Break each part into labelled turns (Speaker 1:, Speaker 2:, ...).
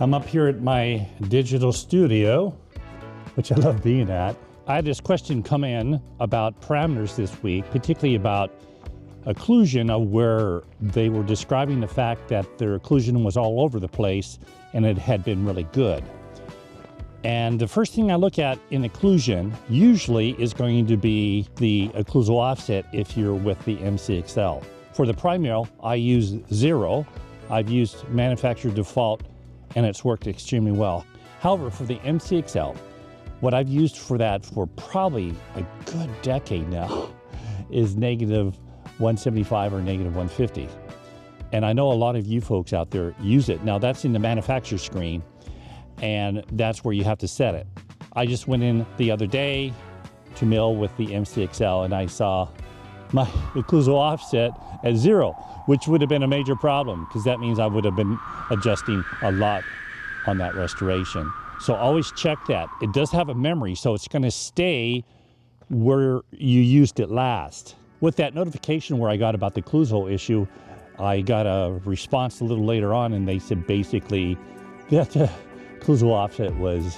Speaker 1: I'm up here at my digital studio, which I love being at. I had this question come in about parameters this week, particularly about occlusion, of where they were describing the fact that their occlusion was all over the place and it had been really good. And the first thing I look at in occlusion usually is going to be the occlusal offset if you're with the MCXL. For the Prime Mill, I use 0. I've used manufacturer default and it's worked extremely well. However, for the MCXL, what I've used for that for probably a good decade now is negative 175 or negative 150. And I know a lot of you folks out there use it. Now that's in the manufacturer screen, and that's where you have to set it. I just went in the other day to mill with the MCXL and I saw my occlusal offset at 0, which would have been a major problem because that means I would have been adjusting a lot on that restoration. So always check that. It does have a memory, so it's going to stay where you used it last. With that notification where I got about the occlusal issue, I got a response a little later on and they said basically that the occlusal offset was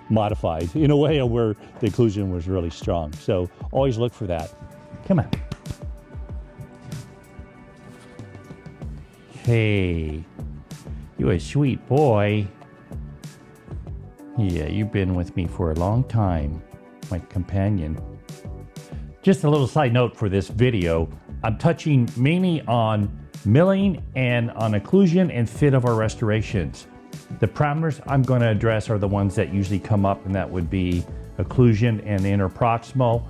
Speaker 1: modified in a way where the occlusion was really strong. So always look for that. Come on. Hey, you a sweet boy. Yeah, you've been with me for a long time, my companion. Just a little side note for this video, I'm touching mainly on milling and on occlusion and fit of our restorations. The parameters I'm going to address are the ones that usually come up, and that would be occlusion and interproximal.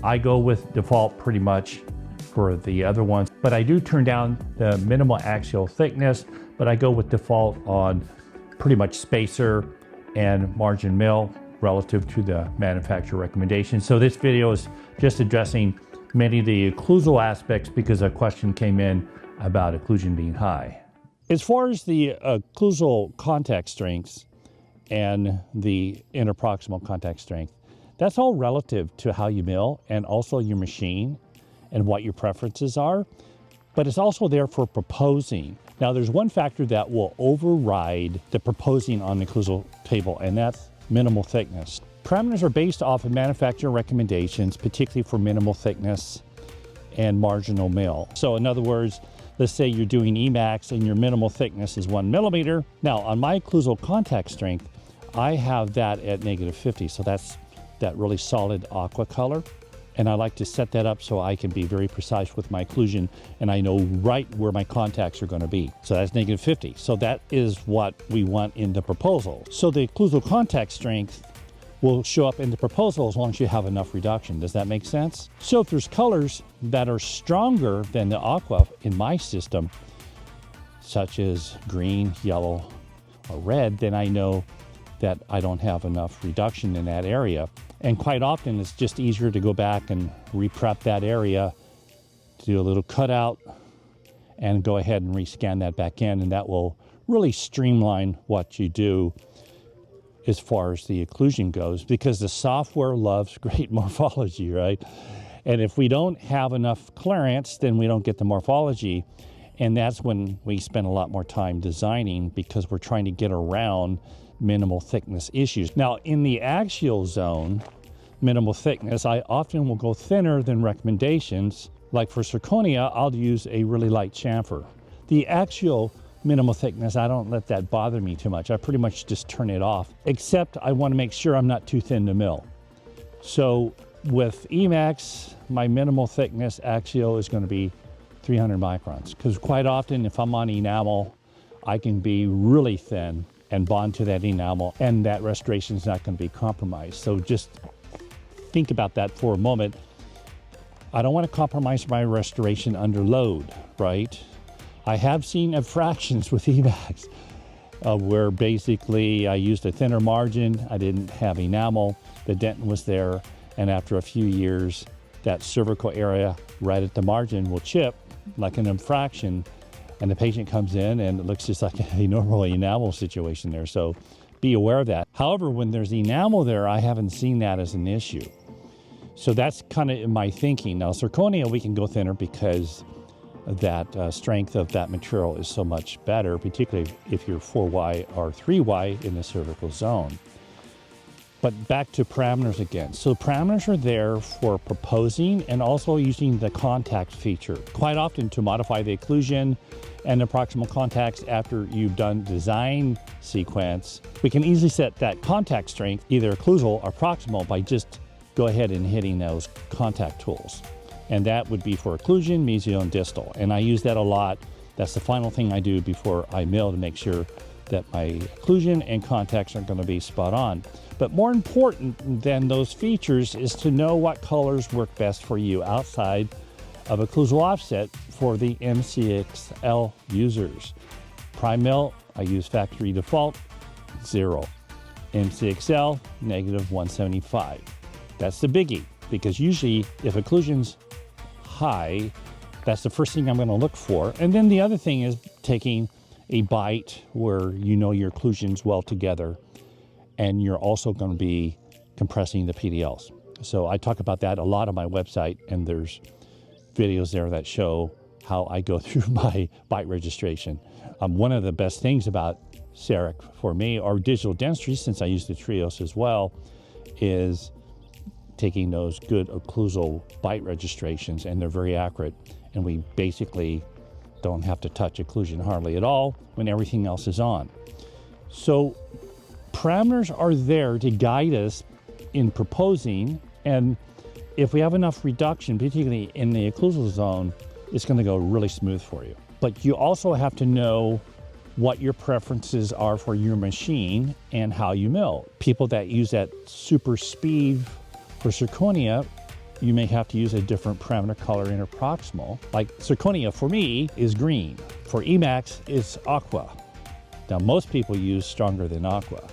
Speaker 1: I go with default pretty much for the other ones, but I do turn down the minimal axial thickness, but I go with default on pretty much spacer and margin mill relative to the manufacturer recommendation. So this video is just addressing many of the occlusal aspects because a question came in about occlusion being high. As far as the occlusal contact strengths and the interproximal contact strength, that's all relative to how you mill and also your machine and what your preferences are, but it's also there for proposing. Now there's one factor that will override the proposing on the occlusal table, and that's minimal thickness. Parameters are based off of manufacturer recommendations, particularly for minimal thickness and marginal mill. So in other words, let's say you're doing Emax and your minimal thickness is 1 millimeter. Now on my occlusal contact strength, I have that at negative 50. So that's that really solid aqua color. And I like to set that up so I can be very precise with my occlusion and I know right where my contacts are going to be. So that's negative 50. So that is what we want in the proposal. So the occlusal contact strength will show up in the proposal as long as you have enough reduction. Does that make sense? So if there's colors that are stronger than the aqua in my system, such as green, yellow, or red, then I know that I don't have enough reduction in that area. And quite often it's just easier to go back and re-prep that area, do a little cutout, and go ahead and rescan that back in, and that will really streamline what you do as far as the occlusion goes, because the software loves great morphology, right? And if we don't have enough clearance, then we don't get the morphology. And that's when we spend a lot more time designing because we're trying to get around minimal thickness issues. Now in the axial zone, minimal thickness, I often will go thinner than recommendations. Like for zirconia, I'll use a really light chamfer. The axial minimal thickness, I don't let that bother me too much. I pretty much just turn it off, except I want to make sure I'm not too thin to mill. So with Emax, my minimal thickness axial is going to be 300 microns, because quite often if I'm on enamel, I can be really thin and bond to that enamel, and that restoration is not going to be compromised. So just think about that for a moment. I don't want to compromise my restoration under load, right? I have seen fractions with Emax where basically I used a thinner margin, I didn't have enamel, the dentin was there, and after a few years, that cervical area right at the margin will chip like an infraction, and the patient comes in and it looks just like a normal enamel situation there. So be aware of that. However, when there's enamel there, I haven't seen that as an issue. So that's kind of in my thinking. Now, zirconia, we can go thinner because that strength of that material is so much better, particularly if you're 4Y or 3Y in the cervical zone. But back to parameters again. So parameters are there for proposing and also using the contact feature, quite often to modify the occlusion and the proximal contacts after you've done design sequence. We can easily set that contact strength, either occlusal or proximal, by just go ahead and hitting those contact tools. And that would be for occlusion, mesial, and distal. And I use that a lot. That's the final thing I do before I mill to make sure that my occlusion and contacts are going to be spot on. But more important than those features is to know what colors work best for you outside of occlusal offset for the MCXL users. Prime mill, I use factory default, 0. MCXL, -175. That's the biggie, because usually if occlusion's high, that's the first thing I'm going to look for. And then the other thing is taking a bite where you know your occlusion's well together, and you're also going to be compressing the PDLs. So I talk about that a lot on my website, and there's videos there that show how I go through my bite registration. One of the best things about CEREC for me, or digital dentistry, since I use the Trios as well, is taking those good occlusal bite registrations, and they're very accurate, and we basically don't have to touch occlusion hardly at all when everything else is on. So parameters are there to guide us in proposing, and if we have enough reduction, particularly in the occlusal zone, it's going to go really smooth for you. But you also have to know what your preferences are for your machine and how you mill. People that use that super speed for zirconia, you may have to use a different parameter color interproximal. Like zirconia for me is green. For Emax, it's aqua. Now most people use stronger than aqua.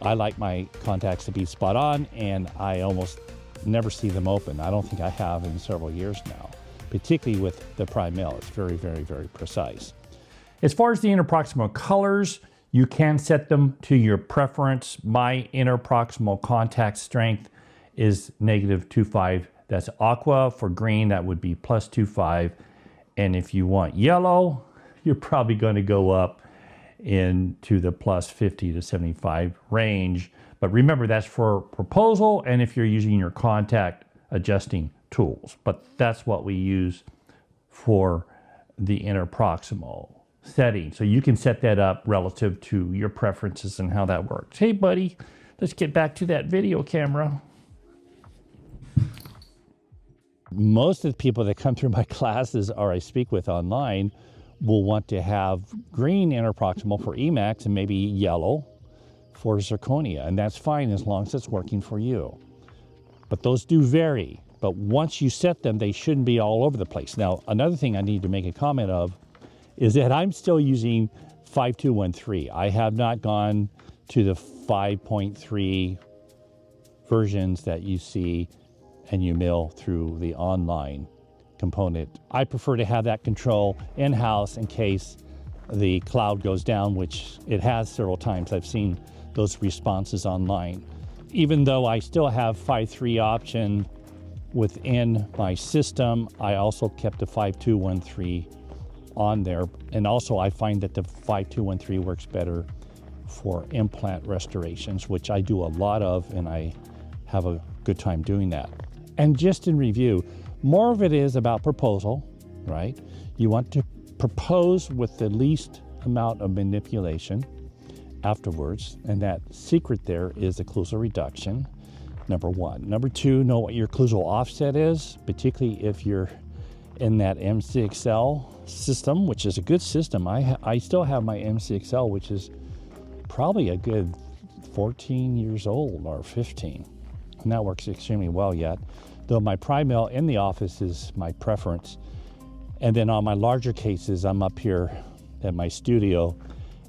Speaker 1: I like my contacts to be spot on, and I almost never see them open. I don't think I have in several years now, particularly with the Prime Mill. It's very, very, very precise. As far as the interproximal colors, you can set them to your preference. My interproximal contact strength is -2.5. That's aqua. For green, that would be +2.5. And if you want yellow, you're probably going to go up into the +50 to 75 range. But remember, that's for proposal and if you're using your contact adjusting tools. But that's what we use for the interproximal setting. So you can set that up relative to your preferences and how that works. Hey, buddy, let's get back to that video camera. Most of the people that come through my classes or I speak with online will want to have green interproximal for Emax and maybe yellow for zirconia, and that's fine as long as it's working for you. But those do vary. But once you set them, they shouldn't be all over the place. Now, another thing I need to make a comment of is that I'm still using 5213. I have not gone to the 5.3 versions that you see and you mill through the online component. I prefer to have that control in-house in case the cloud goes down, which it has several times. I've seen those responses online. Even though I still have 5.3 option within my system, I also kept the 5213 on there. And also I find that the 5213 works better for implant restorations, which I do a lot of, and I have a good time doing that. And just in review, more of it is about proposal, right? You want to propose with the least amount of manipulation afterwards, and that secret there is occlusal reduction, number one. Number two, know what your occlusal offset is, particularly if you're in that MCXL system, which is a good system. I still have my MCXL, which is probably a good 14 years old or 15. And that works extremely well yet, though my Prime Mill in the office is my preference. And then on my larger cases, I'm up here at my studio,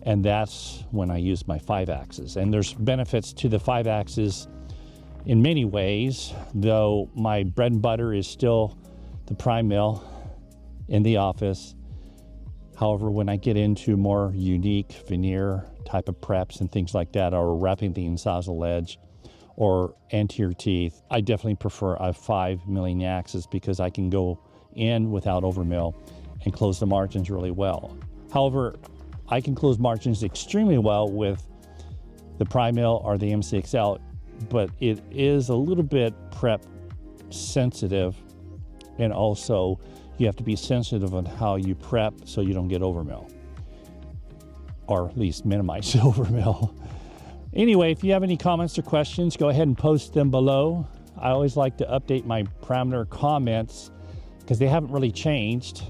Speaker 1: and that's when I use my 5-axis. And there's benefits to the 5-axis in many ways, though my bread and butter is still the Prime Mill in the office. However, when I get into more unique veneer type of preps and things like that, or wrapping the incisal edge or anterior teeth, I definitely prefer a 5 milling axis because I can go in without overmill and close the margins really well. However, I can close margins extremely well with the Prime Mill or the MCXL, but it is a little bit prep sensitive, and also you have to be sensitive on how you prep so you don't get overmill, or at least minimize the overmill. Anyway, if you have any comments or questions, go ahead and post them below. I always like to update my parameter comments because they haven't really changed.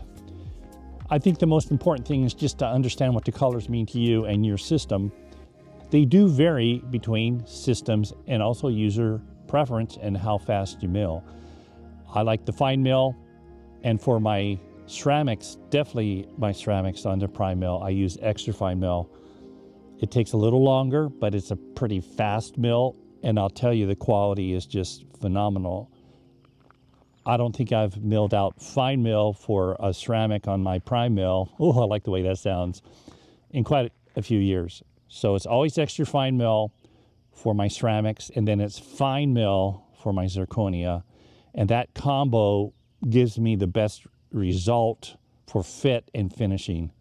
Speaker 1: I think the most important thing is just to understand what the colors mean to you and your system. They do vary between systems and also user preference and how fast you mill. I like the fine mill, and for my ceramics, definitely my ceramics on the Prime Mill, I use extra fine mill. It takes a little longer, but it's a pretty fast mill, and I'll tell you the quality is just phenomenal. I don't think I've milled out fine mill for a ceramic on my Prime Mill. Oh, I like the way that sounds, in quite a few years. So it's always extra fine mill for my ceramics, and then it's fine mill for my zirconia. And that combo gives me the best result for fit and finishing.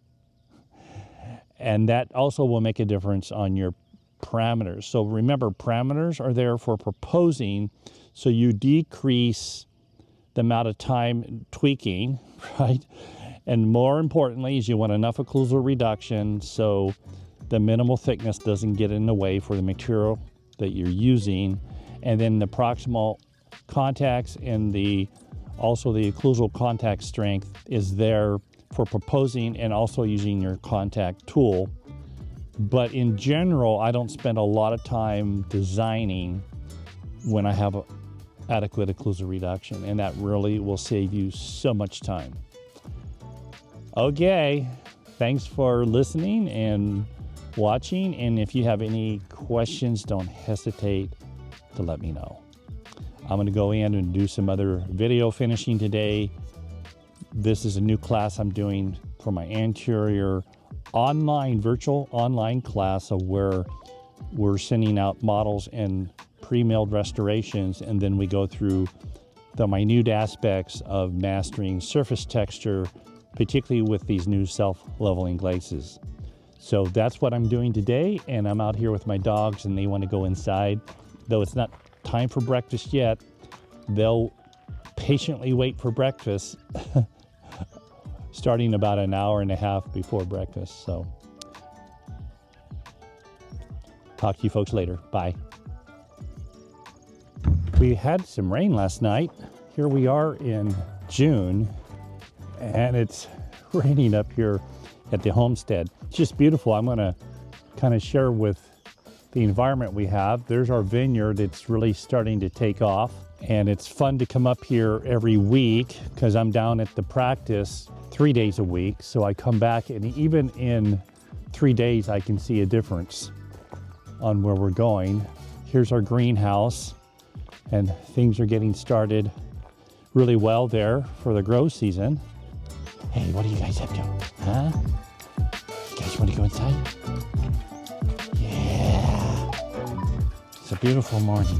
Speaker 1: And that also will make a difference on your parameters. So remember, parameters are there for proposing, so you decrease the amount of time tweaking, right? And more importantly is you want enough occlusal reduction so the minimal thickness doesn't get in the way for the material that you're using. And then the proximal contacts and also the occlusal contact strength is there for proposing and also using your contact tool. But in general, I don't spend a lot of time designing when I have adequate occlusal reduction, and that really will save you so much time. Okay, thanks for listening and watching, and if you have any questions, don't hesitate to let me know. I'm going to go in and do some other video finishing today. This is a new class I'm doing for my anterior virtual online class of where we're sending out models and pre-milled restorations, and then we go through the minute aspects of mastering surface texture, particularly with these new self-leveling glazes. So that's what I'm doing today, and I'm out here with my dogs and they want to go inside. Though it's not time for breakfast yet, they'll patiently wait for breakfast starting about an hour and a half before breakfast. So talk to you folks later. Bye. We had some rain last night. Here we are in June, and it's raining up here at the homestead. It's just beautiful. I'm going to kind of share with the environment we have. There's our vineyard. It's really starting to take off, and it's fun to come up here every week because I'm down at the practice 3 days a week. So I come back, and even in 3 days, I can see a difference on where we're going. Here's our greenhouse, and things are getting started really well there for the grow season. Hey, what are you guys up to? Huh? You guys want to go inside? Yeah. It's a beautiful morning.